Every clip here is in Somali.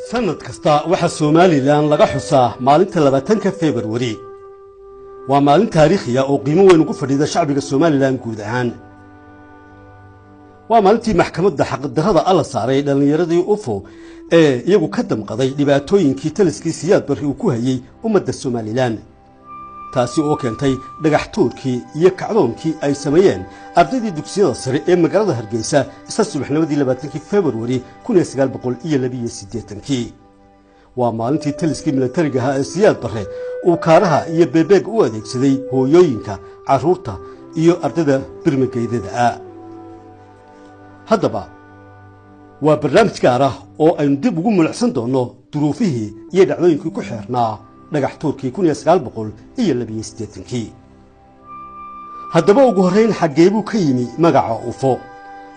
sanad kasta waxa Soomaaliland laga xusaa maalinta 20 February waa maalin taariikhi ah oo qiimo weyn ugu fadhida shacbiga Soomaaliland guud ahaan waa maalintii maxkamadda xaqdarrada alla saaray dhalinyaradii UFO ee iyagu ka damqaday dhibaatooyinkii taliskii Siyaad Barre uu ku hayay ummadda Soomaaliland taasi oo keentay dhagax tuurkii iyo kacdoonkii ay sameeyeen ardaydii dugsiyada sare ee magaalada Hargeysa isla subaxnimadii 20 February 1982 waa maalintii taliskii militariga ahaa ee Siyaad Barre uu kaaraha iyo beebeeg u adeegsaday hooyooyinka caruurta iyo ardayda birmageydada ah haddaba waa barnaamij gaar ah oo aynu dib ugu mulacsan doono duruufihii iyo dhacdooyinkii ku xeernaa dhagax tuurkii 1982 haddaba ugu horeyn xaggee buu ka yimi magaca UFO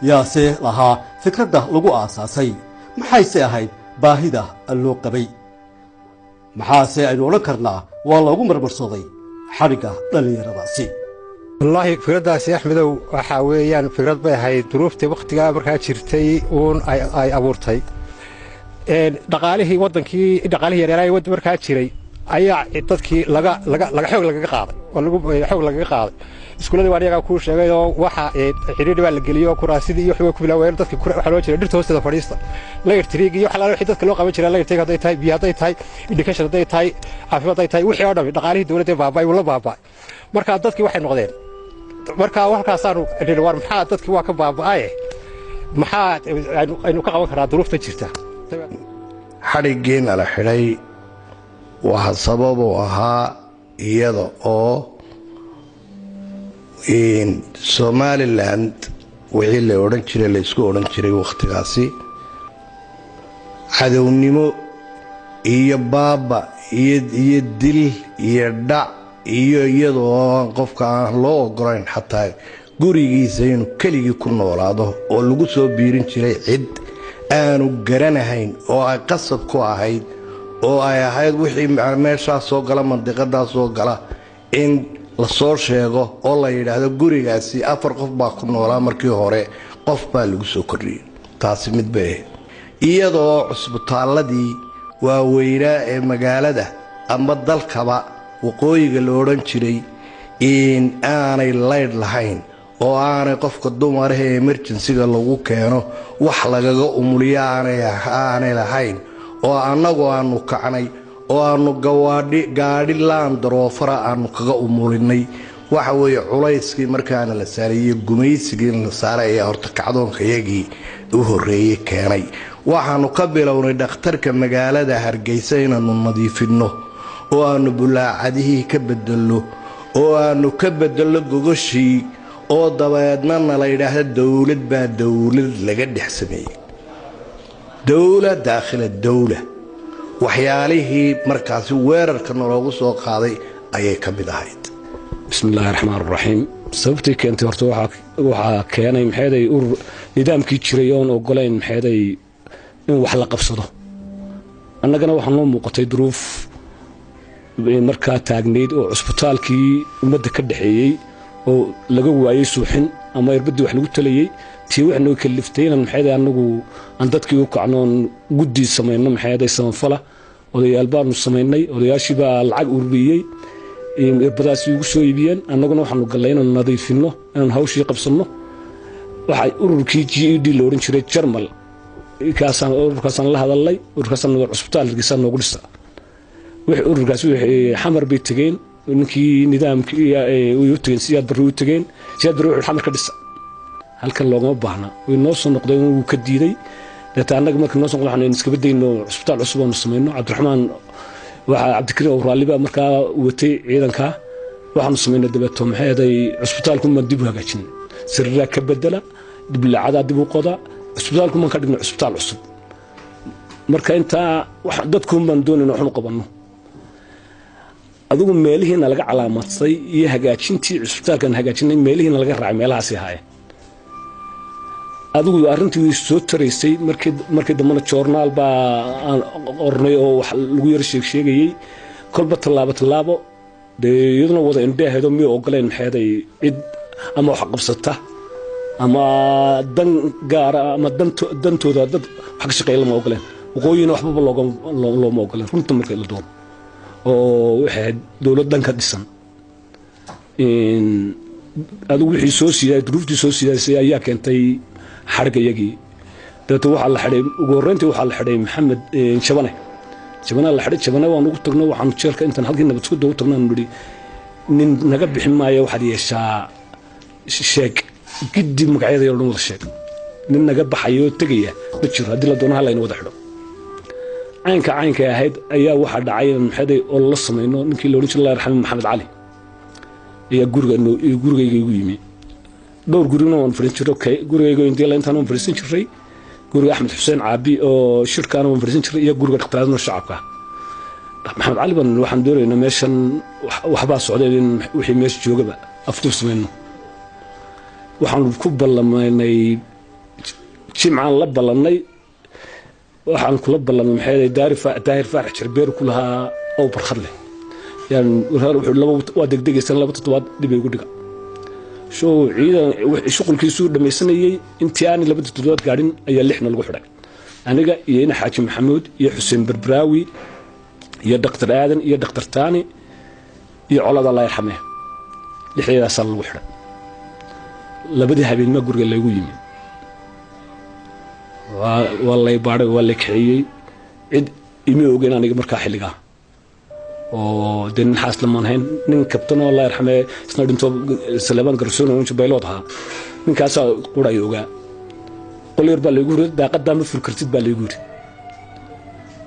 yaase lahaa fikradda lagu aasaasay maxayse ahayd baahida loo qabay maxaase aynu odhan karnaa waa loogu marmarsoday xariga dhalinyaradaasi والله فكرتي أحمدو وحاويان فكرت بها هي ظروف وقتها markaa jirtay uun ay abuurtay dhaqaalihii wadankii dhaqaalihii yareeyay wad markaa jiray ayaa dadkii laga xoog laga qaaday oo lagu xoog laga qaaday iskuuladii waariga ku sheegay oo waxa xiriir baa la geliyo kuraasidii iyo xubin ku bilaaween dadkii waxa loo jiray dhirta hoosteeda fadhiista la irtiriig iyo xalaal wixii dadka loo qaban jiray la irtiriig haday tahay biyo haday tahay education haday tahay caafimaad haday tahay wixii oo dhan dhaqaalihii dawladda baabay wala baabay marka dadkii waxay noqdeen marka halkaasaanu war maxaa dadkii waa ka baaba'ay maxaa aynu ka qaban karaa duruufta jirta xarigeena la xidhay waa sabab u ahaa iyada oo Somaliland wixii la oran jiray la isku oran jiray waqtigaasi cadownimo iyo baaba iyo dil iyo dhac iyo iyadoo qofka aan loo ogolayn xataa gurigiisa inuu keligii ku noolaado oo lagu soo biirin jiray cid aanu garanahayn oo ay qasab ku ahayd oo ay ahayd wixii meesha soo gala mandiqada soo gala in la soo sheego oo la yiraahdo gurigaasi afar qof baa ku noolaa markii hore qof baa lagu soo kordhiyay taasi mid bay iyadoo cusbitaaladii waaweynaa ee magaalada ama dalkaba waqooyiga la oran jiray in aanay leyd lahayn oo aanay qofka dumar ah emergency-ga lagu keeno wax lagaga umuliyo aanay lahayn oo anagu aanu kacnay oo aanu gaadhi Land Rover aanu kaga umulinay waxa weeye culayskii markaana la saarayay gumaysigii la saaray horta kacdoonka yagii u horeeyay keenay waxaanu ka bilownay dhakhtarka magaalada Hargeysa inaanu nadiifino oo aanu bulaacadihii ka bedelo oo aanu ka bedelo gogoshii oo dabeedna la yiraahdo dawlad baa dawlad laga dhexsameeyay dawlad daakhil dawlad waxyaalihii markaasi weerarka loogu soo qaaday ayay ka mid ahayd bismillaahir rahmaanir rahiim sababtii keentay horta waxa keenay maxay urur nidaamkii jiray oo ogolayn maxay in wax la qabsado annagana waxaan noo muuqatay duruuf markaa taagneed oo cusbitaalkii ummadda ka dhaxeeyay oo laga waayay suuxin ama irbadii wax lagu talayay tii wax noo kaliftayna maxay anagu aan dadkii u kacnoon guddi sameeyno maxay samafala odayaal baanu sameeynay odayaashii baa lacag ururiyay irbadaas ugu soo iibiyeen annaguna waxaanu galayno nadiifino inaan hawshii qabsano waxa ururkii GED la oran jiray Jarmal ururkaasan la hadalay ururkaasan cusbitaalkiisa noogu dhisa wixii ururkaas wixii xamar bay tageen ninkii nidaamkii uu tageen Siyaad Barre uu tageen Siyaad Barre wuxuu xamar ka dhisa halkan looma baahna way noo soo noqday uu ka diiday dadka anaga markii noo soo noqday in iska badayno cusbitaal cusub oo sameeyno Cabdiraxmaan waxa Cabdikariim oo raaliba markaa watay ciidanka waxaanu sameeynay dabato maxay cusbitaalku ma dib u hagaajin sirra ka bedela dib lacada dib u qoda cusbitaalku ma ka dhigno cusbitaal cusub marka inta wax dadku ma doonayno waxnu qabanno adigu meelihiina laga calaamadsay iyo hagaajintii cusbitaalkan hagaajinay meelihiina laga raacay meelahaas yahay adigu arintii soo tareysay markii damana joornaal baa qornay oo wax lagu yar sheegayay kolba tallaabo iyaduna wada indheeheedo mid ogoleen maxay cid ama wax qabsata ama dan gaar ama dantooda dad wax ka shaqeeya ma ogoleen waqooyina waxba looma ogolan runta markay la doono oo waxay dawlad dhanka dhisan adigu wixii soo siiyay duruuftii soo siiyay ayaa keentay xargayagii dadku waxa la xidhay ugu horeyntii waxa la xidhay maxamed jabane la xidhay jabane waan ugu tagno waxaan jeelka intaan halkii nabad isku doow tagnaan nidhi nin naga bixin maayo waxaad yeeshaa sheeg giddi magacyada yar wada sheeg nin naga baxayo tagaya ma jiro haddii la doono halayna wada xidho caynka ahayd ayaa waxaa dhacay maxaday oo la sameeyno ninkii la oran jiray raxmaan maxamed cali ayaa gurigayga igu yimi dhowr gurigna waan fariin jiray gurigayga intii la intaan fariisin jiray guriga axmed xuseen caabi oo shirkaana waan fariisin jiray iyo guriga dhaqtaadna shacabka maxamed cali baan waxaan doonaynaa meeshan waxbaa socday in wixii meesha joogaba afduub sameeyno waxaan ku ballamaynay jimcaan la ballanay waxaan kula ballamay maxay daahir faarax jirbeer ku lahaa oo barxad leh yani wuxuu laba waa degdegaysan laba toddobaad dib ay ugu dhiga soo ciidan shuqulkiisu dhamaysanayay intii aan laba toddobaad gaadhin ayaa lixna lagu xidhay aniga iyo ina xaaji maxamuud iyo xuseen barbraawi iyo dhaqtar aadan iyo dhaqtar taani iyo colada Allah yarxamee lixdaas lagu xidhay labadii habeen ma guriga lagu yimi والله يبارك والله كحيي عد يمي وجينا نيجي مركا حلقة ودين حاس لما نهين نين كابتن الله يرحمه سنادين تو سلبان كرسون ونش بيلوتها من كاسا قرا يوجا قل يربى يقول ده قدام في الكرتيب بالي يقول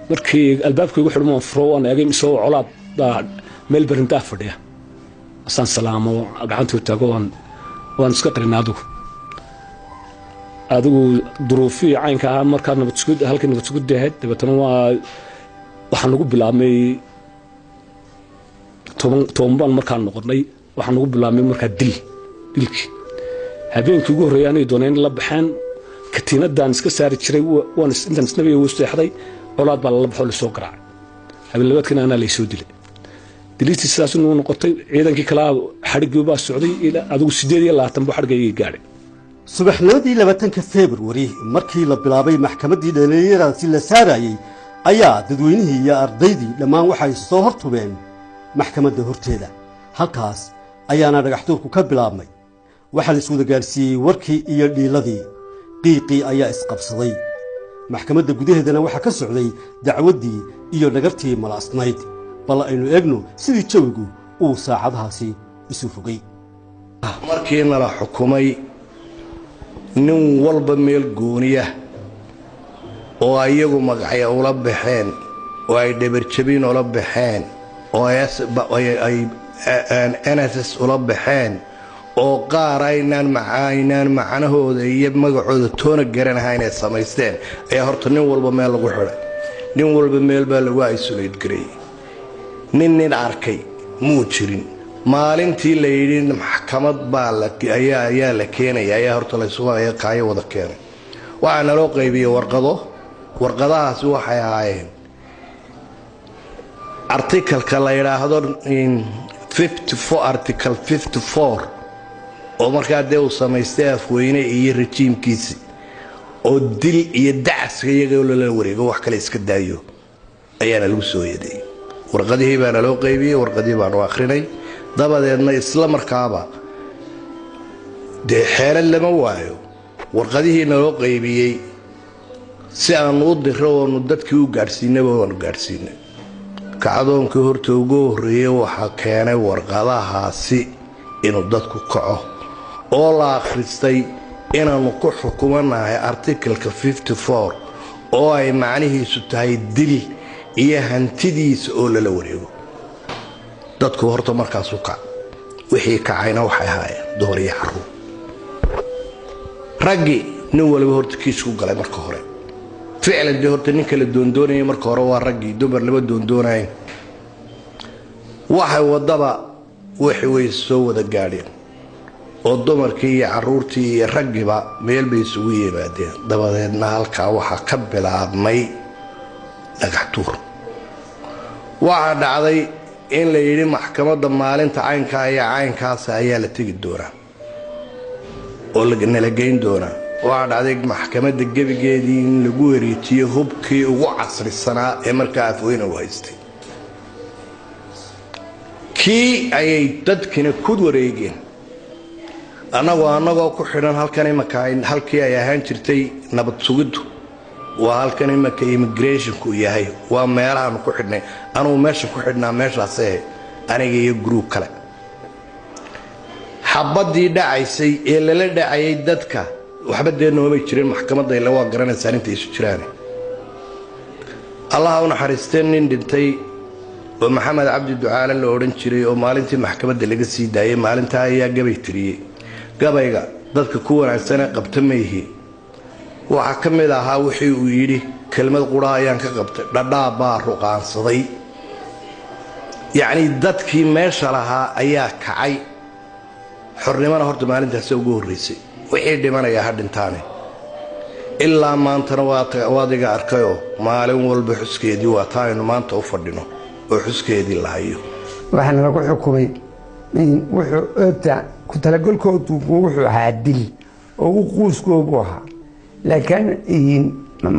مركي الباب كي يقول حرمه فرو أنا أجي مسوي علاب ده ملبرن تافر ده أصلا سلام وقعنتو تاجون وانسكتر نادو adigu duruufii caynka ah markaa halkii nabad isku dahayd dabeetana waxaan lagu bilaabmay toban markaan noqonay waxaan lagu bilaabmay markaa dilkii habeenkii ugu horreeyay anay dooneen la baxaan katiinadan iska saari jiray waan intaan isnabiga u seexday colaad baa la baxo la soo garaacay habeen labaadkina anaa la soo dilay diliistii sidaas inuu noqotay ciidankii kala xadhigii baa socday ilaa adigu 8 buu xadhigii gaadhay subaxnimadii 20 February markii la bilaabay maxkamaddii dhalinyarada la saarayay ayaa dadweynihii iyo ardaydii dhammaan waxay soo hortubeen maxkamadda horteeda halkaas ayaana dhagaxtuurku ka bilaabmay waxa la iswada gaarsiiyay warkii iyo dhiiladii qiiqii ayaa isqabsaday maxkamadda gudaheedana waxa ka socday dacwadii iyo dhagartii malaasnayd bal aynu eegno sidii jawigu uu saacadahaasi isu fogay markii la xukumay nin walba meel gooniya oo ayagu magacyo ula baxeen oo ay dhabarjabin ula baxeen oo ay NSS ula baxeen oo qaar aynaan macnahooda iyo magacooda toona garanahay inay samaysteen ayaa horta nin walba meel lagu xidhay nin walba meel baa lagu isolate gareeyay nin arkay muu jirin maalintii la yidhi maxkamad baa ayaa la keenaya ayaa horta la isugu qaayo wada keenay waxaana loo qaybiyay warqadahaasi waxay ahaayeen article la yiraahdo 54 article 54 oo markaa dee uu samaystay afweyne iyo rejiimkiisi oo dil iyo dacas iyaga la wareego wax kale iska daayo ayaana lagu soo yeeday warqadihii baa loo qaybiyay warqadii baan akhrinay dabadeedna isla markaaba dee xeelad lama waayo warqadihii loo qaybiyay si aan u diro oo dadkii u gaarsiinay waan gaarsiinay kacdoonka horta ugu horeeyay waxa keenay warqadahaasi inuu dadku kaco oo la akhristay inaanu ku xukumanahay article-ka 54 oo ay macnihiisu tahay dil iyo hantidiisa oo la wareego dadku horta markaas u kac wixii kacayna waxay ahaayeen door iyo xarun raggi nin walba horta kiisku galay marka hore ficlan de horta nin kala doondoonay marka hore waa raggi dumar laba doondoonay waxay wadaba wixii way soo wada gaadheen oo dumarkii iyo caruurtii iyo raggiba meel bay isugu yimaadeen dabadeedna halkaa waxaa ka bilaabmay dhagaxtuur waxaa dhacday in la yidhi maxkamadda maalinta caynka iyo caynkaas ayaa la tegi doonaa oo nala geyn doonaa waxaa dhacday maxkamadda gebigeedii in lagu wareejiyey hubkii ugu casrisanaa ee markaa afweyne u haystay kii ayay dadkina ku wareegeen annagoo ku xidhan halkan imaka halkii ay ahaan jirtay nabad sugiddu waa halkan imaka immigrationku yahay waa meelahaanu ku xidhnay anugu meesha ku xidhnaa meeshaasee aniga iyo gruub kale xabaddii dhacaysay ee lala dhacayay dadka waxba dee noomay jirin maxkamadda ila waa garanaysaa inta isu jiraan allah u naxariistee nin dhintay oo maxamed cabdi ducaale la odhan jiray oo maalintii maxkamadda laga sii daayay maalintaa ayaa gabay tiriyey gabayga dadka ku wanaagsane qabta mayhi waxaa ka mid ahaa wixii uu yidhi kelmad qura ayaan ka qabtay dhadhaab baa ruqaansaday yacnii dadkii meesha lahaa ayaa kacay xornimana horta maalintaasi ugu horraysay wixii dhimanayaa ha dhintaane ilaa maantana waad iga arkayoo maalin walba xuskeedii waa taa aynu maanta u fadhino oo xuskeedii la hayo waxaana lagu xukumay wuxuu oogta ku talagolkoodu wuxuu ahaa dil oo u quuskoogu ahaa laakiin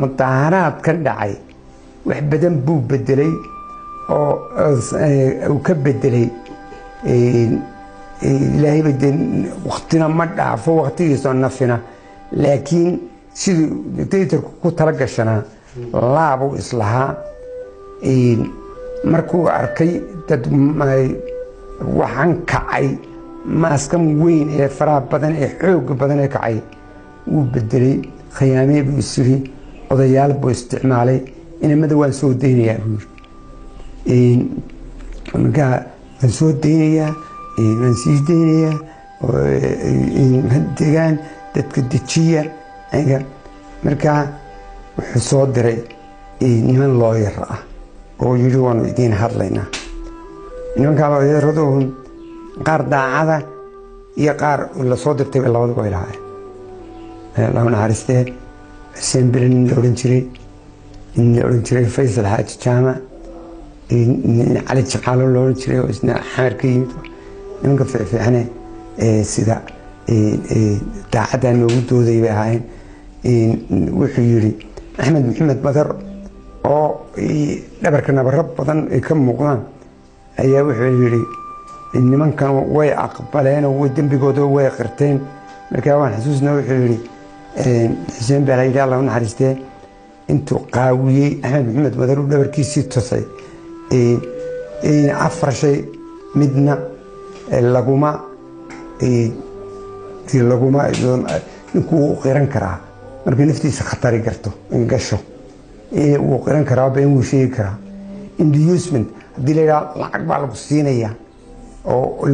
mudaharaad ka dhacay wax badan buu bedelay oo uu ka bedelay ilaahayba dee waktina ma dhaafo waktigiisoo nafina laakiin siduu dictatorku ku tala gashanaa laabuu islahaa markuu arkay dad waxaan kacay maaskan weyn ee faraha badan ee xooga badan ee kacay wuu bedelay khiyaamee buu isiri odayaal buu isticmaalay inamada waan soo daynayaa buu yiri markaa waan soo daynayaa waan sii daynayaa degaan dadka dejiya markaa wuxuu soo diray niman looyar ah oo yidhi waanu idiin hadlaynaa nimankaa looyaradu qaar daacada iyo qaar la soo dirtay labadaba way lahaayeen lahu naxariistee xuseen bile nin la odhan jiray faysal xaaji jaamac nin cali jaqaalo la odhan jiray oo isna xamar ka yimid nimanka fiicfiicane sida daacaddaa noogu dooday bay ahaayeen wuxuu yidhi axmed maxamed badar oo dhabarka nabaro badan ay ka muuqdaan ayaa wuxuu yidhi nimankan way aqbaleen oo dembigooda way qirteen markaa waan xasuusna wuxuu yidhi xuseen baa la yidhi allah u naxariistee intuu qaawiyey axmed maxamed badar uu dhabarkiisii tusay 4 shay midna laguma ninkuu u qiran karaa markay naftiisa khatari garto in gasho wuu qiran karaa been wuu sheegi karaa inducement haddii la yidhaha lacag baa lagu siinaya oo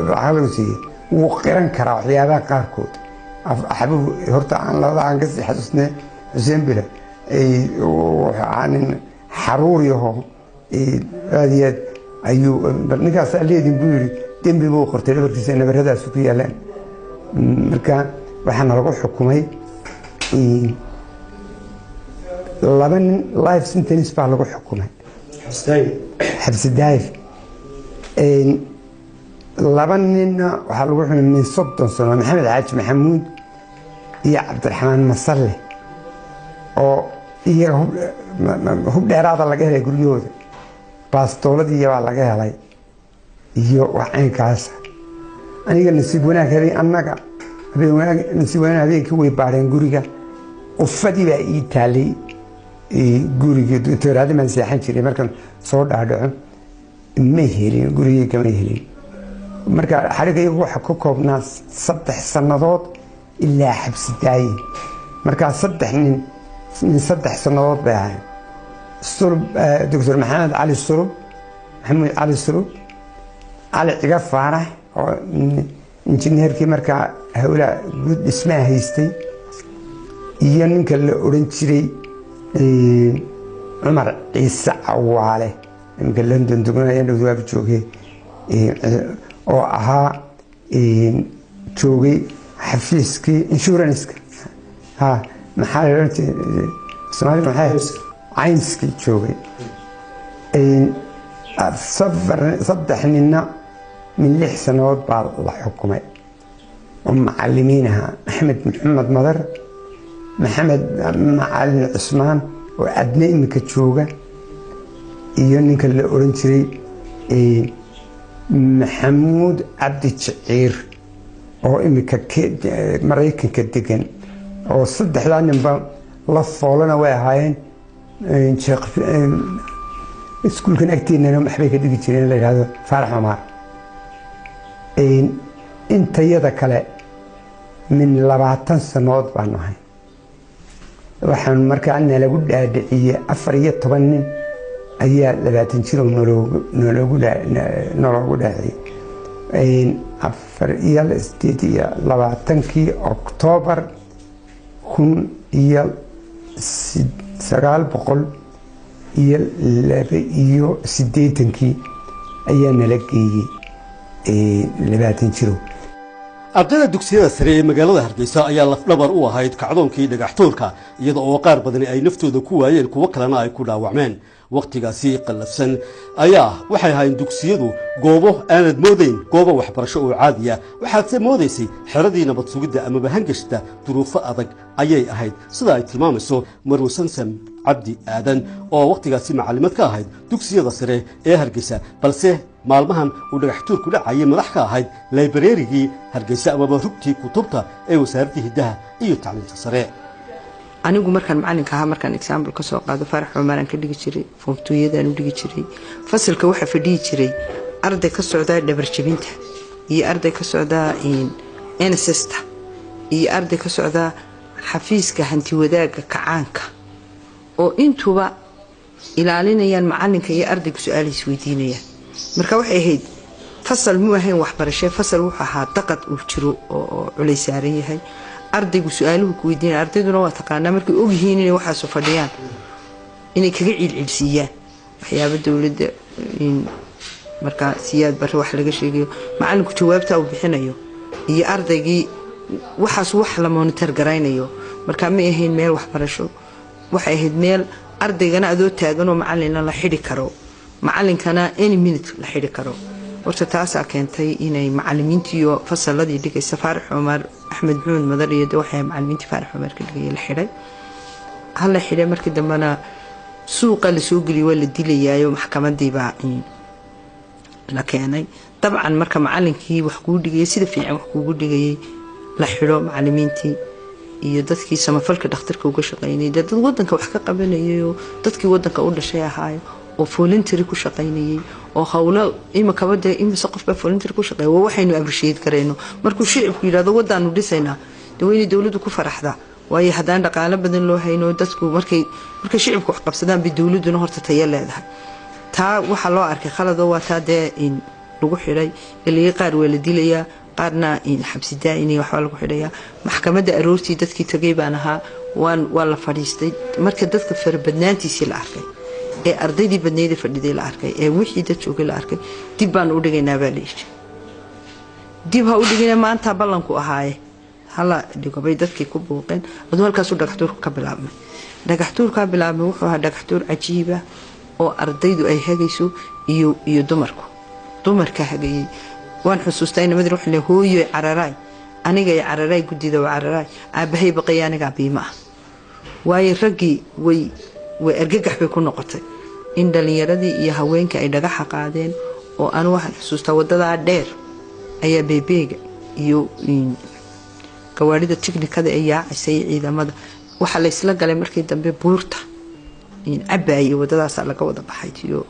lacag lagu siiyey wuu qiran karaa waxyaabaha qaarkood axbab horta aan labada aan kasii xasuusne xuseen bile nin xaruur yaho aad iyo aad ayuu ninkaas leedin buu yidhi dembi buu qortay dhabarkiisa nabaradaas ku yaalaan marka waxaana lagu xukumay 2 nin life sentence baa lagu xukumay xabsi daayif 2 ninna waxaa lagu xukumay min 30 sano maxamed xaaji maxamuud iyo cabdiraxmaan masalle oo iyaga hub dheeraada laga helay guryahooda baastooladii baa laga helay iyo waxaynkaas aniga nasiib wanaag annaga nasiib wanaag habeenkii way baareen guriga qufadii baa ii taalay guriga doctoraadi maan seexan jiray markan soo dhaadhaco ma helin gurigii kama helin marka xarigayagu waxa ku koobnaa 3 sannadood ilaa xabsi daaye markaa 3 nin 3 sannadood bay ahayn sulub doctor maxamed cali sulub maxamuud cali sulub cali ciga faarax oo injineerkii markaa hawla guud dhismaha haystay iyo ninka la odhan jiray cumar ciise cawaale ninka london dugnaya dhowdwaab joogay oo ahaa joogay xafiiskii insurance-ka maxaa la odhan jiray Soomaaliya maxay caynskii joogay 3 ninna min 6 sanadood baa la xukumay ومعلمينها محمد مدر محمد معلم عثمان وعدنا إنك تشوقه إيونك اللي أورنجري محمود عبد الشعير oo imika Mareykanka degan oo saddexda ninba la foolana way ahaayeen iskuulkan agteena maxay ka dhigi jireen la yiraahdo Faarax Umar inta yada kale min 20 sanood baan ahay waxaan markaa lagu dhaadhiciyay 14 nin ayaa 20 jir nologu dhaadhiciyay afar iyo 28 Oktoobar 1980 ayaa nala geeyay 20 jir ardayda dugsiyada sare ee magaalada Hargeysa ayaa lafdhabar u ahayd kacdoonkii dhagaxtuurka iyada oo qaar badan ay naftooda ku waayeen kuwa kalena ay ku dhaawacmeen waqtigaasi qalafsan ayaa waxay ahayn dugsiyadu goobo aanad moodayn goobo waxbarasho oo caadi ah waxaad moodaysay xeradii nabad sugidda ama bahangashta duruufo adag ayay ahayd sida ay tilmaamayso Marwo Samsam Cabdi Aadan oo waqtigaasi macallimad ka ahayd dugsiyada sare ee Hargeysa balse maalmahan uu dhagaxtuurku dhacay madax ka ahayd library-gii Hargeysa ama rugtii kutubta ee wasaaradda hidaha iyo tacliinta sare anigu markaan macalinka ahaa markaan example ka soo qaado Faarax Umar aan ka dhigi jiray foomtooyadaan u dhigi jiray fasalka waxa fadhiyi jiray arday ka socda dhabar jabinta iyo arday ka socda NSS-ta iyo arday ka socda xafiiska hanti wadaaga kacaanka oo intuba ilaalinayaan macalinka iyo ardaygu su'aal isweydiinayaan marka waxay ahayd fasal mu ahayn waxbarasho fasal wuxuu ahaa daqad uu jiro oo culays saaran yahay ardaygu su'aaluhu ku weydiinay ardayduna waa taqaanaa markay og yihiin inay waxa soo fadhiyaan inay kaga cilcilsiiyaan waxyaabo dawladda marka siyaad bar wax laga sheegayo macalinku jawaabta uu bixinayo iyo ardaygii waxaas wax la monitor garaynayo marka ma ahayn meel waxbarasho waxay ahayd meel ardaygana adoo taagan oo macalina la xidhi karo macalinkana any minute la xidhi karo horta taasa keentay inay macallimiintii iyo fasaladii dhigaysa Faarax Umar Axmed Maxamed Madar iyo waxay macallimiintii Faarax Umar ka dhigay la xidhay hal la xidhay markii dambana suuqa la soo galiyay wala dilayaayo maxkamadii baa la keenay dabcan marka macallinkii wax ku dhigay sida fiican wax ku dhigay la xidho macallimiintii iyo dadkii samafalka dhakhtarka uga shaqeynay dad wadanka wax ka qabanayay dadkii wadanka u dhashay ahaayo oo voluntary ku shaqeynayay oo hawlo imika wada imisa qof baa voluntary ku shaqeeyo waxaynu appreciate kareyno markuu shicibku yiraahdo wadaanu dhisayna dawladda dawladdu ku faraxda waayo hadaan dhaqaale badan loo hayno dadku markay shicibku wax qabsadaan bi dawladuna horta tayo leedahay taa waxa loo arkay khalad oo wataa in lagu xiray ilaa qaar waa la dilayaa qaarna in xabsi daa'ini wax lagu xidhaya maxkamadda aroortii dadkii tagay baan ahaa waa la fadhiistay marka dadka farbadnaantiisii la arkay ee ardaydii badneed fadhiday la arkay ee wixii dad joogay la arkay dib baan u dhigaynaa baa leeyahay dib ha u dhigaynaa maanta ballanku ahaaye hala dhigobay dadkii ku buuqeen adoo halkaas u dhagaxtuurka ka bilaabmay dhagaxtuurka bilaabmay wuxuu ahaa dhagaxtuur cajiib ah oo ardaydu ay hagayso iyo dumarka hagayay waan xusuustaa in madar waxa la hooyo cararay aniga ay cararay gudida waa cararay aabahay baqay aniga biima way ragii way argagax bay ku noqotay in dhalinyaradii iyo haweenka ay dhagaxa qaadeen oo aan waxaan xusuustaa wadada dheer ayaa beebeega iyo gawaarida tiknikada ay yaacisay ciidamada waxa la isla galay markii dambe buurta in abay wadadaas laga wada baxay iyo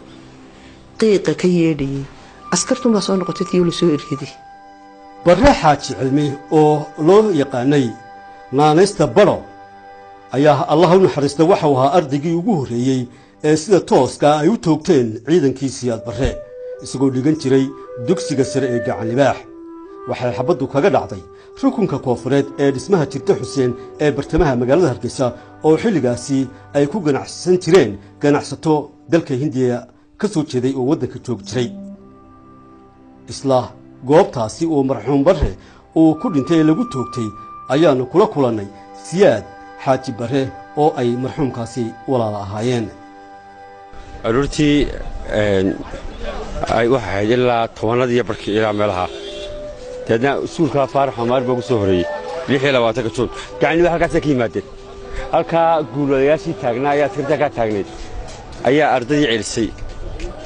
qiiqa ka yeedhay askartu ma soo noqotay tii la soo irkiday barre xaaji cilmi oo loo yaqaanay naanaysta baro ayaa Allah u naxariista waxa uu ahaa ardaygii ugu horeeyay ee sida tooska ay u toogteen ciidankiisii Barre isagoo dhigan jiray dugsiga sare ee Gacan Libaax waxay xabadu kaga dhacday rukunka koofureed ee dhismaha jirta Xuseen ee bartamaha magaalada Hargeysa oo xilligaasi ay ku ganacsan jireen ganacsato dalka Hindiya ka soo jeeday oo wadanka joog jiray isla goobtaasi oo marxuum Barre oo ku dhintay lagu toogtay ayaanu kula kulanay Siyaad Xaaji Barre oo ay marxuumkaasi walaalo ahaayeen aroortii ay waxay ilaa 10 barkii ilaa meelaha deedna iskuulka faarax xumaar baa ugu soo horeeyey 26 juun gacniba halkaasay ka yimaadeen halkaa guuladayaashii taagnaa ayaa askarta ka taagnayd ayaa ardaydii celisay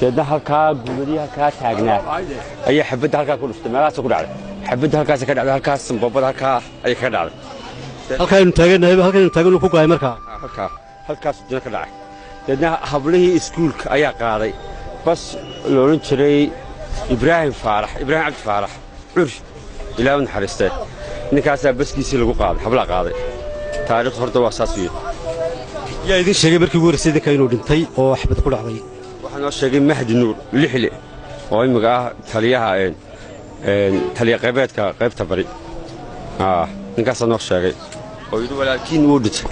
deedna halkaa guuladii halkaa taagnaa ayaa xabadda halkaa ku dhuftay meelahaas ku dhacday xabadda halkaas ka dhacday halkaas sanbabada halkaa ay ka dhacday halkaaynu taaganahay ku go'ay markaa halkaas dina ka dhacay deedna hablihii iskuulka ayaa qaaday bas loolan jiray ibraahim cabdi faarax curi ilaa u naxariistay ninkaasaa baskiisii lagu qaaday hablaa qaaday taariikhdu horta waa saas weeye yaa idin sheegay markii ugu horreysay idinka inuu dhintay oo xabad ku dhacday waxaa noo sheegay mahdi nuur lixle oo imika ah taliyaha taliya qaybeedka qaybta bari ninkaasaa noo sheegay oo yidhi walaalkiin wuu dhintay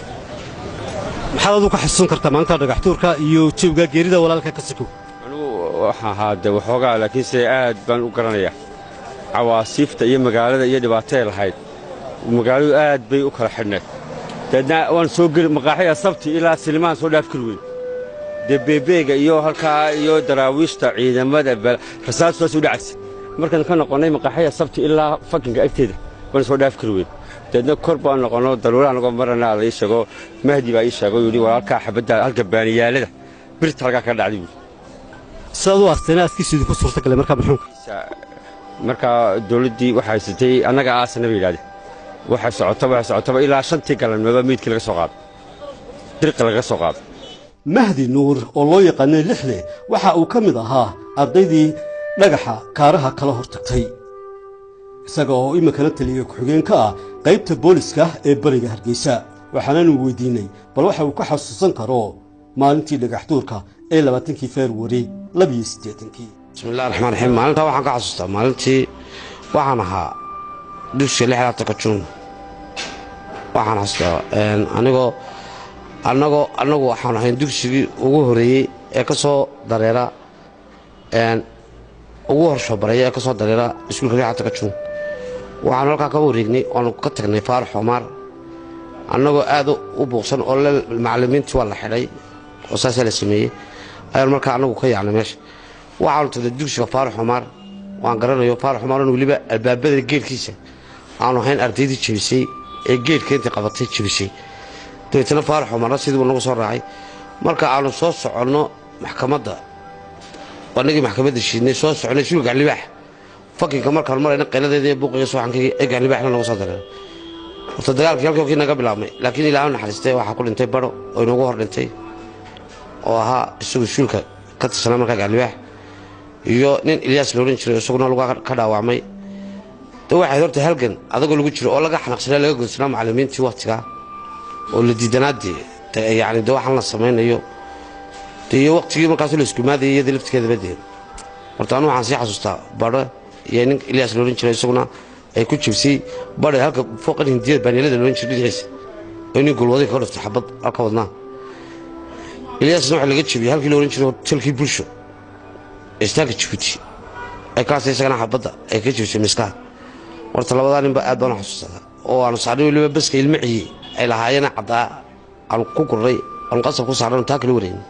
maxaad adu ka xasuusan kartaa maalinta dhagaxtuurka iyo jawga geerida walaalka ka siko anigu waxaan ahaa de waxoogaa laakiinse aad baan u garanayaa cawaasiifta iyo magaalada iyo dhibaatay lahayd magaaladu aad bay u kala xidhneed deedna waan soo geli maqaaxiya sabti ilaa silimaan soo dhaaf kari weyn dee beebeega iyo halkaa iyo daraawiishta ciidamada rasaastaas u dhacaysa markaan ka noqonnay maqaaxiya sabti ilaa fakinka agteeda waan soo dhaaf kari weyn deedna kor baan noqonno daruuraha nagoo marana la ii sheego mahdi baa ii sheego yidhi walaalkaa xabadda halka baaniyaalada birta halkaa ka dhacday buuri sidaad u aasteena askiisiidu ku suurta galay markaa maxuunka markaa dawladdii waxay haysatay annaga aasana bay yidhahdeen waxay socotaba ilaa 5tii galabnimo meydkii laga soo qaaday dirqi laga soo qaaday mahdi nuur oo loo yaqaanay lixle waxa uu ka mid ahaa ardaydii dhagaxa kaaraha kala hortagtay isaga oo iminkana taliya ku-xigeen ka ah qaybta booliska ee bariga hargeysa waxaanaanu weydiinay bal waxa uu ka xasuusan karo maalintii dhagaxtuurka ee 20kii Febraayo 82 bismillaahir rahmaanir rahiim maalinta waxaan ka xasuustaa maalintii waxaan ahaa dugsiga 26 Juun waxaan xasuustaa anagu waxaan ahayn dugsigii ugu horeeyay ee ka soo dareera ugu horsho baray ee ka soo dareera iskuulka 26 Juun waxaan halkaa ka wareegnay oo ka tagnay faarax xumaar annagoo aad u buuqsan oo macallimiintii waa la xidhay oo saas la sameeyay ayaan markaa anagu ka yaacnay meesha waxaan tagay dugsiga faarax xumaar waan garanayo faarax xumaar oo waliba albaabada geedkiisa aanu ahayn ardaydii jabisay ee geedka inta qabatay jabisay deetana faarax xumaar sidii nagu soo raacay marka aanu soo soconno maxkamadda wanagii maxkamadda shiidnay soo soconay shulka libaax fakinka markaan marayna qeyladeeda ee buuqiga sooxankii ee libaaxna nagu soo dareeray horta dagaalkii halkii naga bilaabmay laakiin ilaahay naxariistay waxa ku dhintay baro oo inagu hor dhintay oo ahaa isagu shulka ka tirsanaa markaa libaax iyo nin Ilyas loorin jiray isaguna lagu ka dhaawacmay waxay horta halgan adagoo lagu jiro oo laga xanaaqsanaa laga goosnaa macallimiintii waqtiga oo la diidanaadii yaani waxaan la sameeyo iyo waqtigii markaas la isku maaday iyo laftigeeda badeen horta anu waxaan si xasuustaa baro iyo nin Ilyas loorin jiray isaguna ay ku jibsay baro halka fooqan hindiyada baaniyada loorin jiray dhinaciisa oo nin gulwada ka hortay xabad halka wadnaa Ilyas waxa laga jibiyay halkii loorin jiray talkii bulsho istaag Djibouti ay ka saysana xabadda ay ka jibsay miskaha horta labadan inba aad baan xasuustaa oo aan saarnay waliba baska ilmicii ay lahaayeen cadaa aan ku guray aan qasab ku saarnay taa kala wareeyay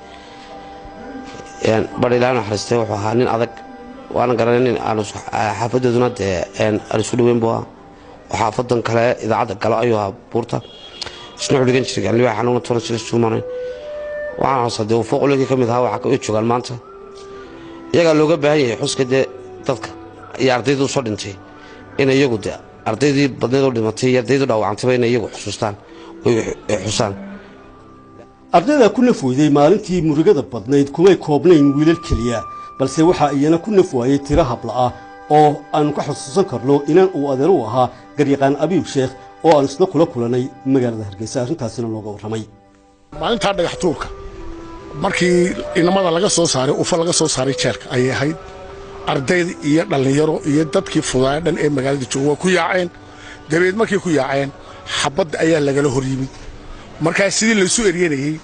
bari ilaana xariistay wuxuu ahaa nin adag waana garanay aan xaafadaduna aan isku dhaweyn baa xaafadan kale idaacada kale ayuu buurta isna dhigan jiray libaax xanuun toona sida suumanay waxaan xasuustaa fooq looga kamid ahaa waxa ka joogan maanta iyaga looga baahan yahay xuska dadka iyo ardaydu soo dhintay in iyagu ardaydii badneed oo dhimatay iyo ardaydu dhaawacantay in iyagu xusuustaan oo xusaan ardayda ku nafweyday maalintii murugada badneyd kumay koobnayn wiilal kaliya balse waxa iyana ku nafwaayay tiro habla ah oo aan ka xasuusan karno inaan uu adeer u ahaa garyaqaan Abiib Sheekh oo aan isla kula kulanay magaalada Hargeysa arrintaasina looga warramay maalinta dhagaxtuurka markii inamada laga soo saaray ufa laga soo saaray jeerka ay ahayd ardayda iyo dhalinyaro iyo dadkii fudaay dhan ee magaalada jooga ku yaaceen dabeed markii ku yaaceen xabad ayaa laga hor yimid markaa sidii la soo eryanayay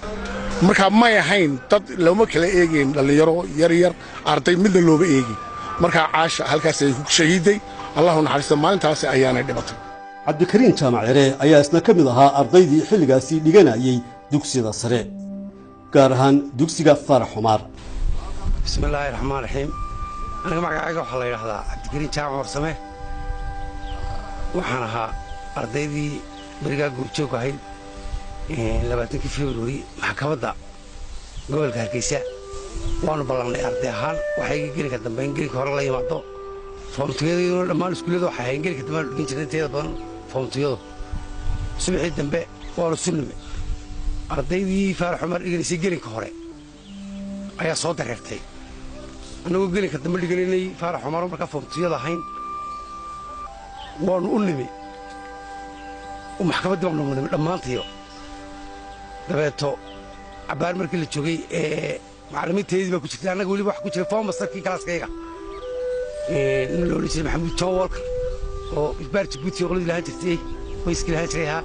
markaa may ahayn dad lama kala eegeen dhalinyaro yar arday midna looba eegin markaa caasha halkaas ay ku shahiiday Allahu naxariisto maalintaas ayaana dhimatay Cabdikariin Jaamac Cire ayaa isna ka mid ahaa ardaydii xilligaasi dhiganayay dugsiga sare gaar ahaan dugsiga Faarax Xumaar bismillaahir rahmaanir rahiim aniga magacayga waxa la yiraahdaa Cabdikariin Jaamac Warsame waxaan ahaa ardaydii berigaa goobjoog ahayd 20 February maxkamadda gobolka Hargeysa waanu ballanay arday ahaan waxay gelinka dambe gelinka hore la yimaado foomtiyada dhammaan iskuulada waxay hayeen gelinka dambe dhigin jireen teeda badan foomtiyada subaxii dambe waanu sunnimay ardaydii Faarax Umar dhigaysay gelinka hore ayaa soo dareertay anagoo gelinka dambe dhiganay Faarax Umar marka foomtiyada ahayn waanu u nimay ومحكمة دم نمد دمانتيو دبيتو عبار مركي اللي تشوقي معلمين تيجي بكو تشتري أنا قولي واحد كوتشري فهم بس كي كلاس كيكا نقول لي محمود تشوالك أو إجبار تبوتي يقولي لها تشتري ويسكي لها تشتريها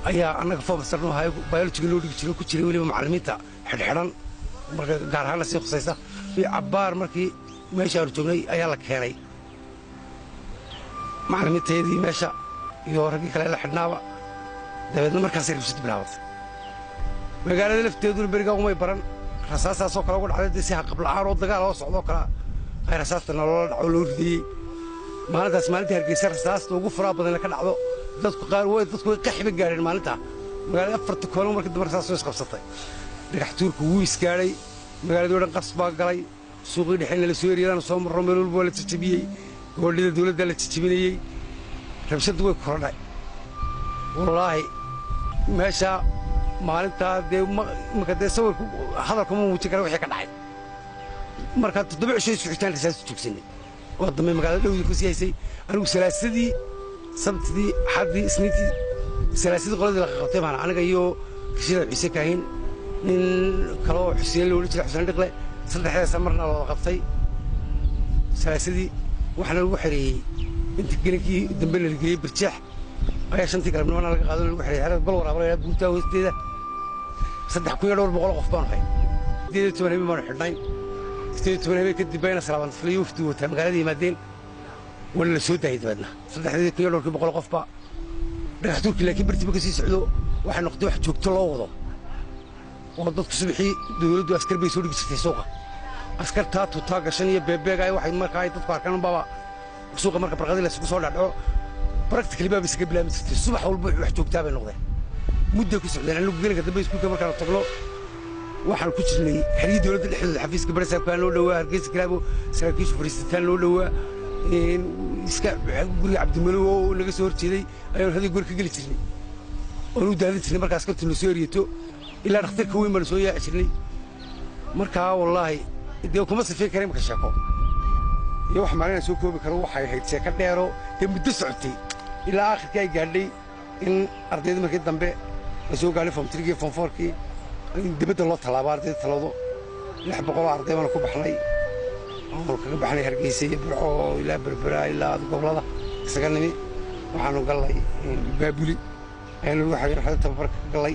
أيا أنا كفهم بس إنه هاي بايلو تقولوا لي تشتري كوتشري ولي معلمين تا حد حرام مركي قارها نسيق خصيصة في عبار مركي ماشي أرجوني أيا لك هني معلمين تيجي ماشي يورقي كلا حدناوا دابا markaas rabshad bilaawday magaalada lafteedu bariga uma baran rasaas soo kala wad cadeed si qabla aaro dagaal oo socdo kala ay rasaasta nolol dhaco loo ridiyay maalintaas maalintii Hargeysa rasaasta ugu fara badan ka dhacdo dadku qaar way dadku qaxba gaareen maalinta magaalada afarta koolmo markii dambe rasaas soo isqabsatay dhagax tuurku wuu iskaaray magaalada oo dhan qasba galay suuqii dhexina la soo yeeriyaan soo marro meel walba la tijibiyay gobolada dawladda la tijibinayay rabshadu way korodhay wallahi meesha maalinta marka sawirku hadalku ma muuji karo wixii ka dhacay marka 7 shay suuxtaan rasaas joogsanay wadamay magaalada dhawdi ku siyaasay anigu salaasadii sabtidii xadii isniintii salaasadii qoladii la qabtay baan aniga iyo kishida ciise kaahin nin kale xuseen loo jiray xuseen dhiqle saddexda marna la qabtay salaasadii waxna lagu xiriyay inta gelikii dambe la geeyay birjax ayaa shantii galabnimo laga qaadan lagu xiriyay xarad gol waraab la buurta hoosteeda 3,200 qof baan hay 18 habeen baan xidhnay 18 habeen kadib bayna salaabaan filiyo ufti wata magaalada yimaadeen wala la soo daayay dabadna 3,200 qof baa dhagaxtuurkii laakiin birtiba ka sii socdo waxa noqday wax joogto loo wado oo dadku subaxii dawladdu askar bay soo dhigtay suuqa askarta tuuta gashan iyo beebeega ay waxay markaa ay dadku arkaan baba suuqa marka barqadii la soo dhaco practically baa iska bilaabay subax walba wax joogtaa bay noqdeen muddo ku socdeen anigu gelinka dambe iskuulka marka la tagno waxaan ku jirnay xiriir dawladda dhexdeeda xafiiska barasabka loo dhawaa Hargeysa Kalaabo saraakiisha fariistaan loo dhawaa iska guriga Cabdimalow oo laga soo horjeeday ayaan hadii guriga gali jirnay oo u daadin jirnay markaas ka tilo soo riyato ilaa dhakhtarka weyn baan soo yaaci jirnay marka wallahi idoo kuma safeen kareem ka shaqo iyo wax maalin soo koobi karo waxay ahayd sheeka dheero ee muddo socotay ilaa aakhirkii ay gaadhay in ardayda markii dambe la soo gaaray form 3 iyo form 4 dibadda loo talaabo ardayda talado 600 arday baan ku baxnay oo kaga baxnay Hargeysa iyo Burco ilaa Berbera ilaa gobolada isaga nimi waxaanu galay Baabuli aynu waxa yar xalta tababarka galay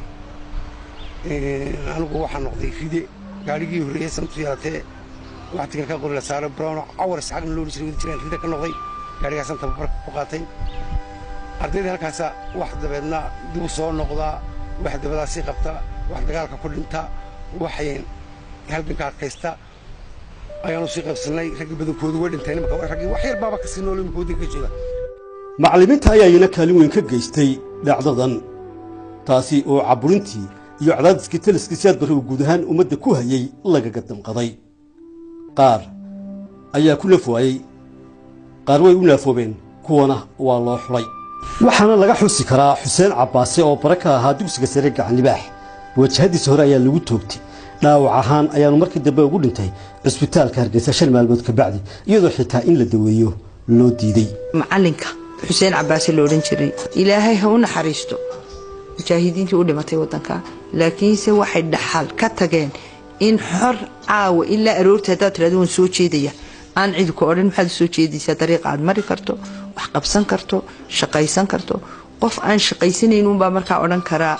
anigu waxaan noqday fide gaarigii horeeyay santu yaatee waqtiga ka qorila saaro brown awar saxan loo jiray fide ka noqday gaarigaas tababarka ku qaatay ardayda halkaas wax dabeedna dib soo noqda wax dabadaasi qabta wax dagaalka ku dhinta waxay halka kaysta ayaanu si qabsanay rag badankoodu way dhinteen marka rag wax yar baaba ka sii noolay muddo ka jira macallimiinta ayaa iyana kaalin weyn ka geystay dhacdadan taasi oo caburintii iyo cadaadiskii taliskii siyaad barri guud ahaan ummadda ku hayay lagaga damqaday qaar ayaa ku lafoayay qaar way u laafoobeen kuwana waa loo xulay waxaana laga xusi karaa Xuseen Cabbaase oo baraka ahaa dugsiga sare gacan libaax wajahadiisa hore ayaa lagu toogtay dhaawac ahaan ayaanu markii dambe ugu dhintay cisbitaalka Hargeysa 5 maalmood ka bacdi iyadoo xitaa in la daweeyo loo diiday macallinka Xuseen Cabbaase loo oran jiray ilaahay ha u naxariisto mujaahidiintii u dhimatay wadanka laakiinse waxay dhaxal ka tageen in xor caawa ilaa aroorta hadaad tiraahdo soo jeedaya aan cid ku oran maxaad soo jeedaysaa dariiqa aad mari karto wax qabsan karto shaqaysan karto qof aan shaqaysanaynin baa markaa oran karaa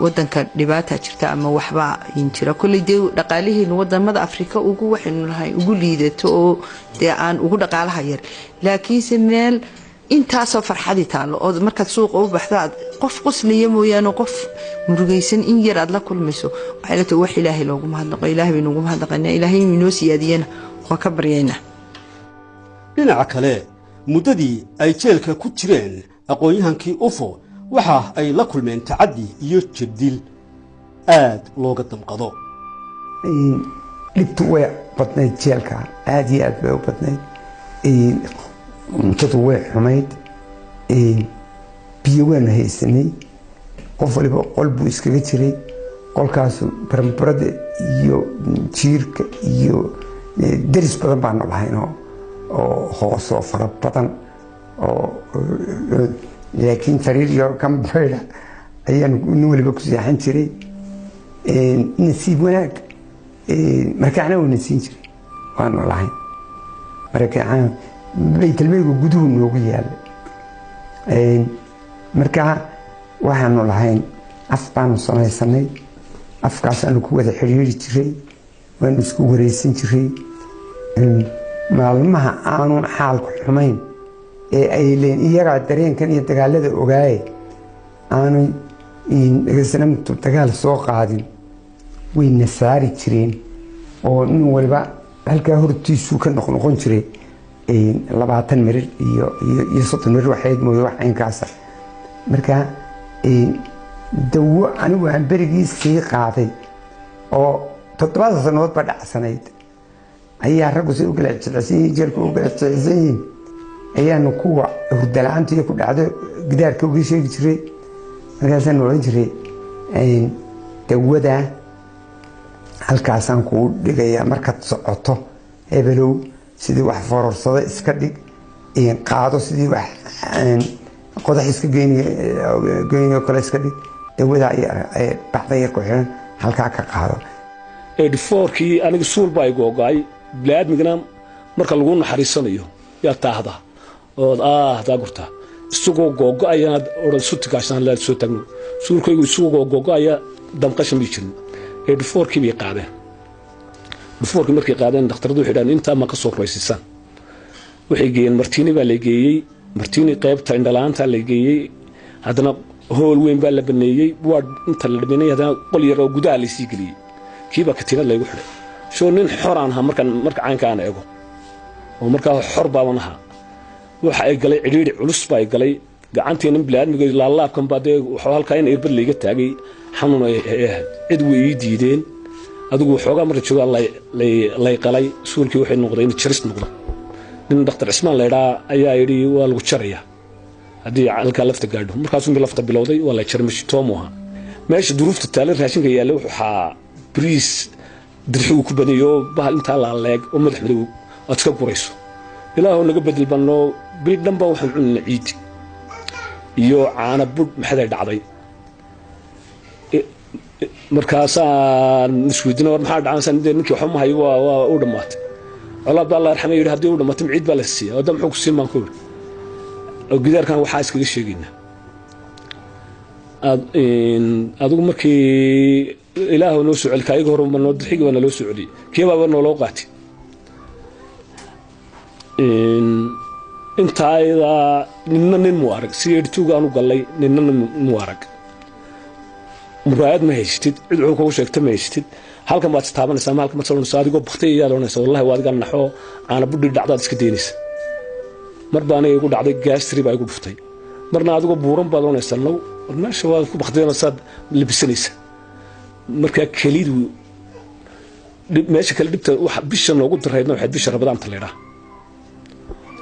wadanka dhibaata jirta ama waxba in jira kulli dhaqaalihiin wadamada Afrika ugu waxaynu lahayn ugu liidato oo aan ugu dhaqaalaha yar laakiinse meel intaasoo farxadi taalo oo markaad suuqa u baxdaad qof qosliya mooyaan qof murugaysan in yar aad la kulmayso waxay la tahay wax Ilaahay loogu mahadnaqo Ilaahay bay noogu mahadnaqanaa Ilaahay inoo siyaadiyana waa ka baryayna dhinaca kale muddadii ay jeelka ku jireen aqoon-yahankii ufo waxa ay la kulmeen tacaddi iyo jirdil aad looga damqado dhibtu way badnayd jeelka aad iyo aad bay u badnayd cuntadu way xumayd biyo waanu haysanay qof waliba qol buu iskaga jiray qolkaasu baranbarada iyo jiirka iyo deris badan baanu lahayn oo hoosoo fara badan oo laakiin sariir iyo kambayda ayaanu nin waliba ku seexan jiray nasiib wanaag markaacna wuu nasiin jiray waanu lahayn markaacna baytalmaygu guduhu noogu yaallay markaa waxaanu lahayn af baanu samaysanay afkaasaanu ku wada xidhiiri jiray waanu isku wareysan jiray maalmaha aanun xaalku xumayn ee ay leen iyagaa dareenkan iyo dagaalada ogaaye aanay dhagaysanamtu dagaal soo qaadin way nasaari jireen oo nin waliba halkaa hortiisuu ka noqnoqon jiray 20 mirir iyo 30 mirir waxayd mooye wax aynkaasa markaa dawo anigu aan berigii sii qaaday oo 7 sannadood ba dhacsanayd ayaa raggu si u kala jeclaysan yihiin jeelku u kala jeclaysan yihiin ayaanu kuwa hurdala-aanta iyo ku dhacdo gidaarka uga sheegi jiray markaasaan odhan jiray dawada halkaasaan kuu dhigayaa markaad socoto hebelow sidii wax fororsada iska dhig qaado sidii wax qodax iska geynayo kale iska dhig dawada bacda yar ku xiran halkaa ka qaado edforkii aniga suul baa igu ogaay bilaadmigna marka lagu naxariisanayo yaa taahda oo daa gurta isagoo googo'ayana oran sutigaashan la soo tagno suulkaygu isagoo googo'aya damqashan bi jirin edforkii bay qaadeen edforkii markay qaadeen dhakhtaradu xidhan inta ma ka soo roysisan waxay geeyeen martiini baa la geeyay martiini qaybta indhalaanta la geeyay hadana hool weyn baa la baneeyay waa inta la dhameeyay hadana qol yar oo gudaha la sii galiyay kiiba ka tirada lagu xidhay soo nin xoraan ha marka caankaan eego oo marka xor baaban aha waxa ay galay cidhiidhi culus baa ay galay gacanteena bilaadmiga laalaabkan baadee waxa halka in irbad layga taagay xanuun ay cid way diideen adigu xoogaa marka jooga lay qalay suulkii waxay noqdeen jiris noqdo nin dhakhtar Ismaan leeyahay ayaa yiri waa lagu jaraya hadii halka lafta gaadho markaasuu mid lafta bilowday waa la jarmish toomoha meesha duruufta taale raashinka yaala waxa bariis dirxuu ku baniyo bahal inta la leeg oo madax madow aad ka gurayso ilaahu naga bedel banno bil dhanba waxaan cunna ciid iyo caana bud maxay dhacday markaasaan isweydiino war maxaa dhacay sanadii ninkii waxa ma hayo waa u dhamaatay Allah Allah yarxamay yiri hadii u dhamaatay ciid baa la siiyay oo dam xog ku siimaan ku oo gidaarkan waxa iskaga sheegayna adigu markii ilaahu noo soo celka iyaga horuma noo dhixigi wana loo soo celi kiiba noo loo qaatay inta ayda nin mu arag si edituga aanu galay nin mu arag muraad ma haystid cid wuxuu ku sheegtay ma haystid halkan baad taabanaysaa halkan ma soo saadigo baqtay iyada oonaysa wallahi waad ga naxo aana budhi dhacdaad iska deynaysa mar baan igu dhacday gaastri baa igu dhuftay marna adigo buuran baad oonaysaa law meesha waad ku baqtayna saad libisanaysa marka kaliidu meesha kale dhibta waxa bisha noogu dareeyna waxa bisha Ramadaan taleeraa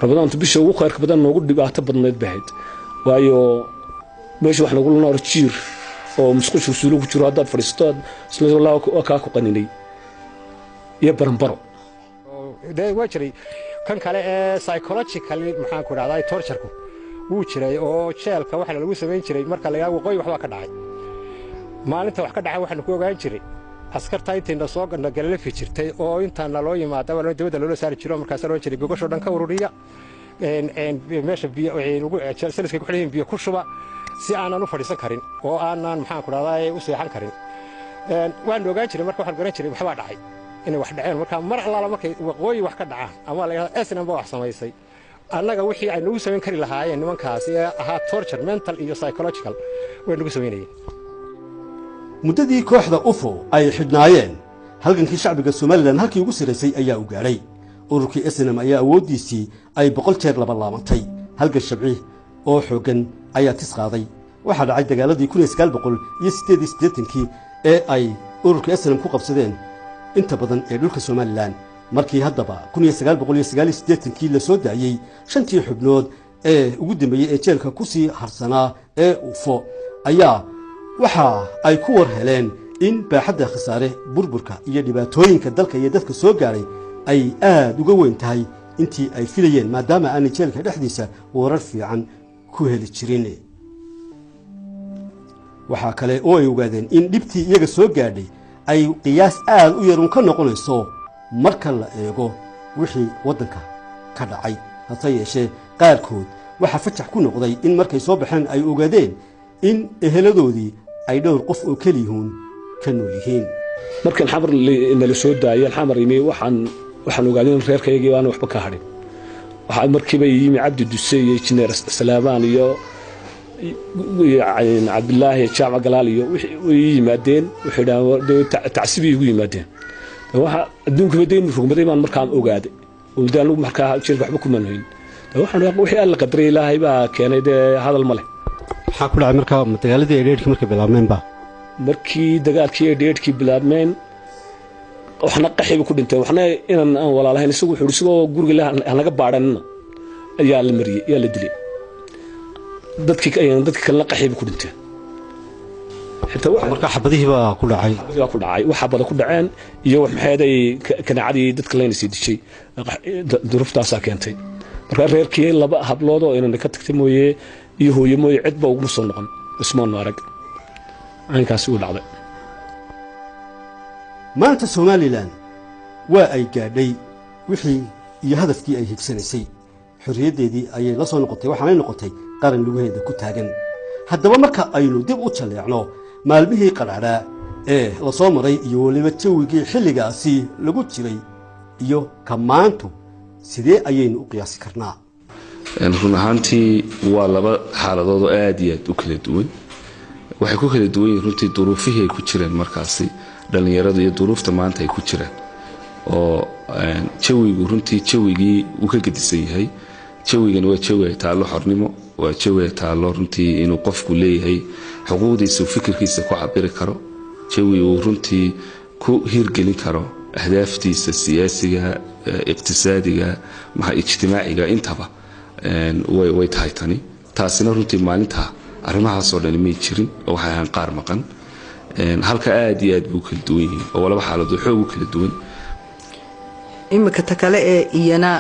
Ramadaan bisha ugu khayrka badan noogu dhibaato badneed bahayd waayo meesha wax nagu noor jiir oo musqushu suulo ku jiro hadaad fariisto sallallahu ka ku qaninay iyo baranbaro waa jiray kan kale ee psychologically maxaan ku raacday torture-ku wuu jiray oo jeelka waxa lagu sameyn jiray marka laga waqooyi waxba ka dhacay maalinta wax ka dhacay waxaan ku ogaan jiray askarta inta soo gadna galalefi jirtay oo inta naloo yimaada wala dawladda loo saari jiro markaas loo jiray gogasho dhan ka ururiya meesha biyo lagu saliska ku xidhin biyo ku shuba si aanan u fadhiisan karin oo aanan maxaan ku raacday u seexan karin waan ogaan jiray marka waxaan garan jiray waxba dhacay inay wax dhaceen marka mar alla markay waqooyi wax ka dhacaan ama la yiraahdo SNM wax samaysay annaga wixii ay nagu sameyn kari lahaayeen nimankaasi ahaa torture mental iyo psychological way nagu sameynayeen muddadii kooxda ufo ay xidhnaayeen halgankii shacbiga Soomaaliland halkii ugu siraysay ayaa u gaaray ururkii SNM ayaa awooddiisii ay 100 jeer laba laabantay halka shabci oo xoogan ayaa tis qaaday waxaa dhacay dagaaladii 1988 ee ay ururkii SNM ku qabsadeen inta badan ee dhulka Soomaaliland markii haddaba 1989 la soo daayay shantii xubnood ee ugu dambeeyay ee jeelka ku sii harsanaa ee UFO ayaa waxa ay ku war heleen in baaxadda khasaare burburka iyo dhibaatooyinka dalka iyo dadka soo gaaray ay aad uga weyn tahay intii ay filayeen maadaama aan jeelka dhexdiisa warar fiican ku heli jirin waxa kale oo ay ogaadeen in dhibtii iyaga soo gaadhay ay qiyaas aad u yar ka noqonayso marka la eego wixii wadanka ka dhacay hase yeeshee qaarkood waxa fajax ku noqday in markay soo baxeen ay ogaadeen in eheladoodii ay dhowr qof oo kaliyihiin ka nool yihiin markan xamar la soo daayay xamar imi waxaan ogaadeen reerkaygii aan waxba ka hadhin waxa markiiba yimi Cabdi Dusay iyo Injineer Salaamaan iyo Cabdillaahi Jaamac Galaal iyo wixii yimaadeen wixii tacsibi ugu yimaadeen waxa adduunka badeen rugmaday maan markaan ogaaday ولدان markaa jeer waxba kuma nooyin waxaan wixii alla qadaray Ilaahay baa keenay hadal male waxa ku dhacay markaa dagaaladii dheedkii markay bilaabmeen markii dagaalkii dheedkii bilaabmeen waxna qaxib ku dhintay waxna inaan aan walaalahayn isagoo guriga naga baadhanna ayaa la mariyay ayaa la dilay dadkii kale qaxib ku dhintay حتى markaa xabadihii baa ku dhacay waxa bada ku dhaceen iyo wax maxayday kanaacadii dadka leen sii dishay duruuftaas keentay markaa reerkii laba hablood oo inaan ka tagtay mooyee iyo hooyo mooyee cid ba ugu soo noqon ismaan arag aynkaas uu dhacday maanta Soomaaliland waa ay gaadhay wixii iyo hadafkii ay higsanaysay xorriyadeedii ayay la soo noqotay waxaanay noqotay qaran lugaheeda ku taagan haddaba marka aynu dib u jaleecno maalmihii qaraadhaa ee la soo maray iyo waliba jawigii xilligaasi lagu jiray iyo kamaantu sidee ayaynu u qiyaasi karnaa run ahaantii waa laba xaaladood oo aad iyo aad u kala duwan waxay ku kala duwan yihiin runtii duruufihii ay ku jireen markaasi dhalinyarada iyo duruufta maanta ay ku jiraan oo jawigu runtii jawigii uu ka gedisan yahay jawigan waa jawi ay taalo xornimo waa jawi ay taalo runtii inuu qofku leeyahay xuquuqdiisa fikirkiisa ku cabiri karo jawi uu runtii ku hirgelin karo ahdaaftiisa siyaasiga iqtisaadiga ijtimaaciga intaba way tahay tani taasina runtii maalinta arrimahaas oo dhan ma jirin oo waxay ahaan qaar maqan halka aad iyo aad buu kala duwan yihiin oo laba xaaladood xoog u kala duwan imika ta kale ee iyana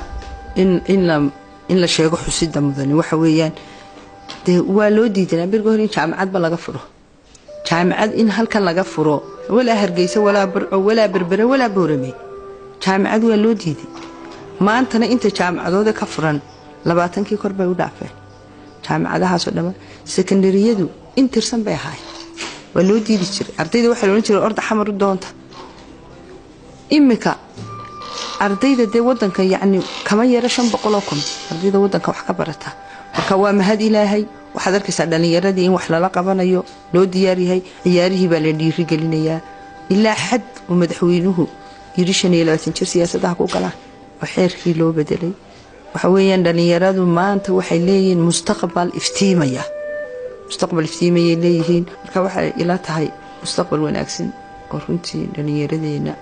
in la sheego xusida mudane waxa weeyaan waa loo diidanaa birga hore in jaamacadba laga furo jaamacad in halkan laga furo walaa Hargeysa walaa Burco walaa Berbera walaa Boorame jaamacad waa loo diiday maantana inta jaamacadooda ka furan 20kii kor bay u dhaafeen jaamacadahaas oo dhan secondaryadu intirsan bay ahaay waa loo diidi jiray ardayda waxa loo jiray orda xamar u doonta imika ardayda de wadanka yaani kama yara 500 oo kun ardayda wadanka wax ka barata marka waa mahad Ilaahay waxaad arkaysaa dhalinyaradii in wax lala qabanayo loo diyaar yahay ciyaarihii baa la dhiiri gelinayaa ilaa xad oo madaxweynuhu yiri 25 jir siyaasadaha ku galaan oo xeerkii loo bedelay waxa weeyaan dhalinyaradu maanta waxay leeyihiin mustaqbal iftiimaya leeyihiin marka waxay ila tahay mustaqbal wanaagsan oo runtii dhalinyaradeenna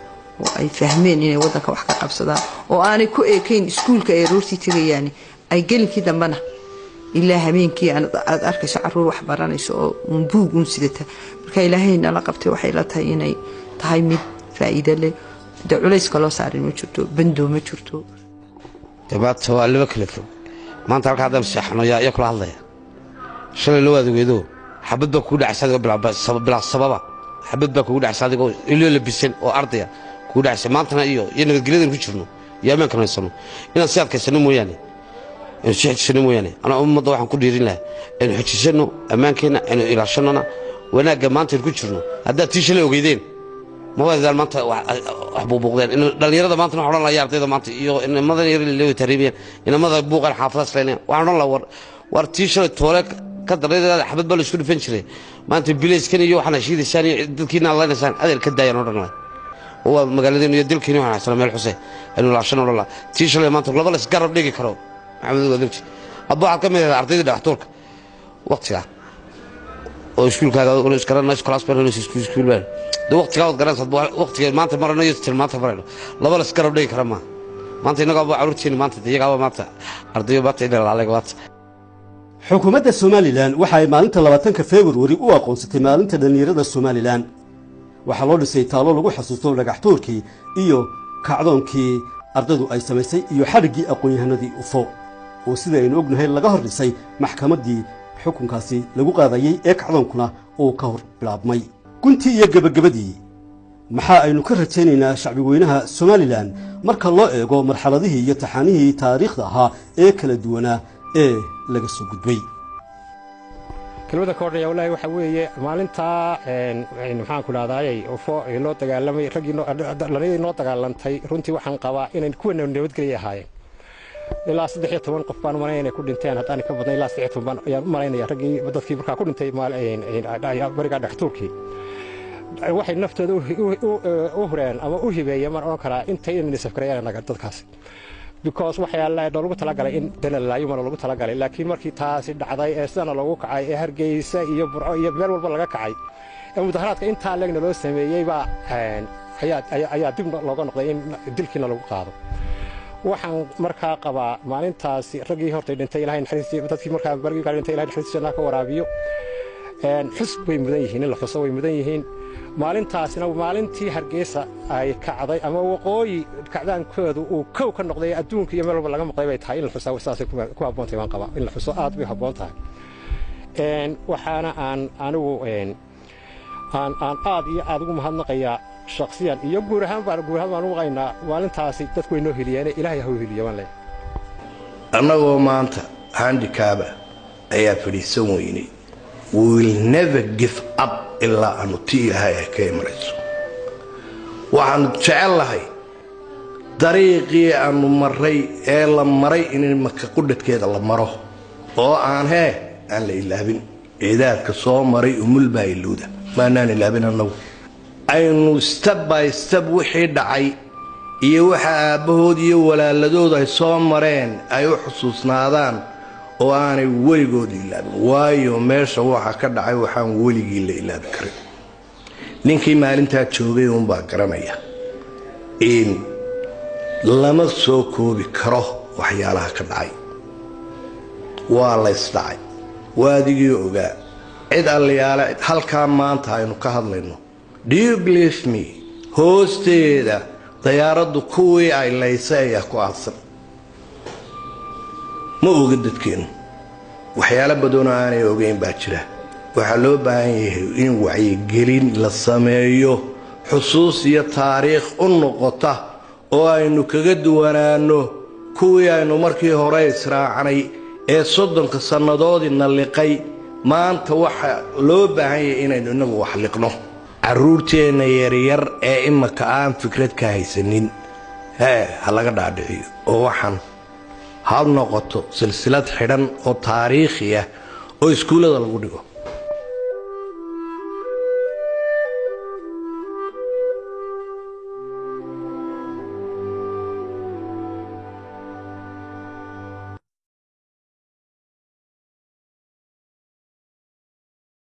oo ay fahmeen inay wadanka wax ka qabsadaan oo aanay ku eekayn iskuulka ay roortii tagayaan ay gelinkii dambana ilaa habeenkii aad arkayso caruur wax baranayso oo buug sidata marka ilaahayna la qabtay waxay la tahay inay tahay mid faa'iido leh dawladda loo saarin ma jirto bando ma jirto tabaat waa laba kala fog maanta halka hadda saxno yaa kula hadlaya shalay loo adeeyo xabad ba ku dhacay bila sababa xabad ba ku dhacay adigoo ilaa labisan oo ardaya ku dhacay maantana iyo nabadgelyada ku jirno yaaman kana sano inaan si adkaysano mooyaane أنا أمضي واحد كل يرينا إن حجزنا أمانكنا إن إلاشنا وناجا ما أنت الكشرنا هذا تيشلي وجدين ما هو ذا ما أنت أحبو بغداد إن دليل هذا ما أنت نحرنا يا عبد ما أنت إن ماذا يري اللي تريبيا إن ماذا بوق الحافظ لنا وعنا الله ور تيشلي تورك كدر هذا حبت بالش كل فنشري ما أنت بليس كان يو حنا شيء الثاني كنا الله نسان هذا الكداية نورنا هو مقالدين يدل كيني وأنا سلام الحسين إنه عشان ولا تيجي لي ما أنت لا بس قرب ليك كرو محمد ودمتي أبو على كم عرضي ده أحطولك وقت يا وشكل كذا وناس كرنا ناس كلاس بيرنا ناس سكول بير ده وقت كذا كرنا صد وقت ما أنت مرة نيجي ما أنت مرة لا بس قرب ليك كرما ما أنت نقابو عروتين ما أنت تيجي ما أنت عرضي بات إلى عليك بات xukuumadda Somaliland waxa ay maalinta 20ka February u aqoonsatay maalinta dhalinyarada Somaliland waxa loo dhisay taalo lagu xasuusto dhagaxtuurkii iyo kacdoonkii ardadu ay samaysay iyo xarigii aqoon-yahanadii UFO oo sida aynu ognahay laga hor dhisay maxkamaddii xukunkaasi lagu qaadayay ee kacdoonkuna oo ka hor bilaabmay guntii iyo gabagabadii maxaa aynu ka rajaynaynaa shacbi weynaha Somaliland marka loo eego marxaladihii iyo taxanihii taariikhda ahaa ee kala duwanaa ee laga soo gudbay kelmada koordhaya wallahi waxa weeye maalinta maxaan ku raadayay UFO ee loo dagaalamay ragii noo dagaalantay runtii waxaan qabaa inay kuwa nabadgelyo ahaayeen ilaa 13 qof baan maray inay ku dhinteen haddaan ka badnay ilaa 13 baan ayaan maraynaya ragii dadkii markaa ku dhintay bariga dhextuurkii waxay naftooda u hureen ama u hibeeyeen mar oo kala intay inay safkarayaan naga dadkaas because waxyaalla lagu talagalay in dalalayo mar lagu talagalay laakiin markii taasi dhacday ee sana lagu kacay ee Hargeysa iyo Burco iyo meel walba laga kacay ee mudaharaadka inta leegna loo sameeyay ba ayaa dib looga noqday in dilkiina lagu qaado waxaan markaa qabaa maalintaasi ragii hortay dhintay Ilaahay naxariistiisa dadkii markaa barigii ka dhintay Ilaahay naxariistiisa ka waraabiyo xusb way mudan yihiin la xuso way mudan yihiin maalintaasina maalintii Hargeysa ay kacday ama waqooyi kacdaankoodu uu kow ka noqday adduunka iyo meel walba laga maqlay bay tahay in la xuso saasay ku haboontay waan qabaa in la xuso aad bay haboon tahay waxaana anigu aan aad iyo aad ugu mahadnaqayaa shakhsiyan iyo guur ahaan baan ugu qaynaa maalintaasi dadku way noo heliyeen Ilaahay ha u heliyo waan leeyahay annagoo maanta handicaba ayaa fadhiisan weynay we will never give up illa anu tiilahay ka imarayso waxaan jecelahay dariiqii aanu maray ee la maray in maka qudadkeeda la maro oo aan la ilaabin ciidaadka soo maray umul baa iluuda maanaan ilaabin annagu aynu step by step wixii dhacay iyo waxa aabahood iyo walaaladood ay soo mareen ay u xusuusnaadaan oo aanay weligood ilaabin waayo meesha waxa ka dhacay waxaan weligii la ilaabi karin ninkii maalintaa joogay uun baa garanaya in lama soo koobi karo waxyaalaha ka dhacay waa la isdhacay waadigii ogaa cid allayaale halkaa maanta aynu ka hadlayno do you believe me hoosteeda dayaaraddu kuwii ay laysay ayaa ku aadsan ma oga dadkeenu waxyaalo badan oo aanay ogeyn baa jira waxa loo baahan yahay in wacyigelin la sameeyo xusuus iyo taariikh u noqota oo aynu kaga duwanaano kuwii aynu markii hore israacanay ee 30 sanadoodina liqay maanta waxa loo baahan yahay inaynu inagu wax liqno caruurteena yaryar ee imaka aan fikrad ka haysanin ha laga dhaadhiciyo oo waxaan hab noqoto silsilad xidhan oo taariikhi ah oo iskuulada lagu dhigo